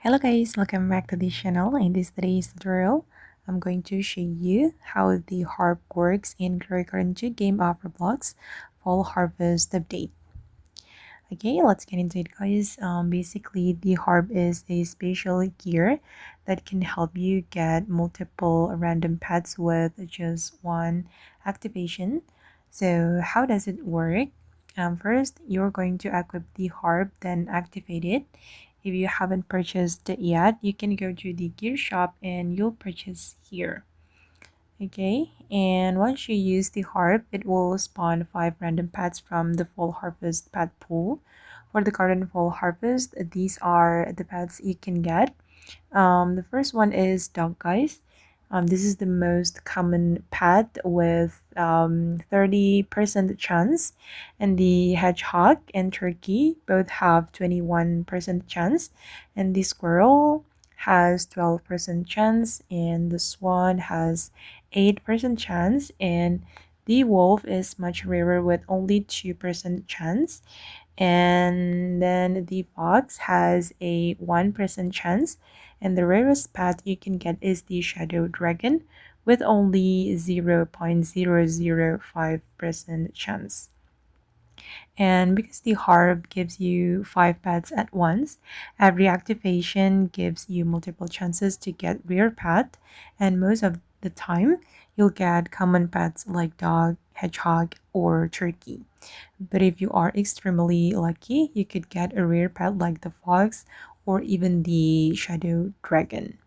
Hello guys, welcome back to this channel. In this today's tutorial, I'm going to show you how the harp works in current game of Roblox Fall Harvest update. Okay, let's get into it guys. Basically the harp is a special gear that can help you get multiple random pets with just one activation. So how does it work? First, you're going to equip the harp, then activate it. If you haven't purchased it yet, you can go to the gear shop and you'll purchase here. Okay, and once you use the harp, it will spawn 5 random pets from the fall harvest pet pool. For the garden fall harvest, these are the pets you can get. The first one is dog, guys. This is the most common pet with 30% chance, and the hedgehog and turkey both have 21% chance, and the squirrel has 12% chance, and the swan has 8% chance, and the wolf is much rarer with only 2% chance, and then the fox has a 1% chance, and the rarest pet you can get is the shadow dragon with only 0.005% chance. And because the harp gives you 5 pets at once, every activation gives you multiple chances to get rare pet, and most of the time you'll get common pets like dog, hedgehog, or turkey. But if you are extremely lucky, you could get a rare pet like the fox or even the shadow dragon.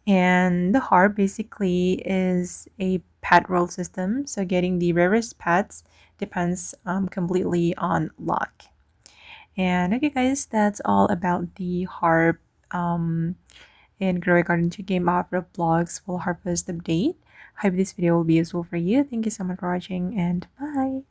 And the harp basically is a pet roll system, so getting the rarest pets depends completely on luck. And okay guys, that's all about the harp in Grow Garden 2 game of Roblox Full Harvest update. Hope this video will be useful for you. Thank you so much for watching and bye!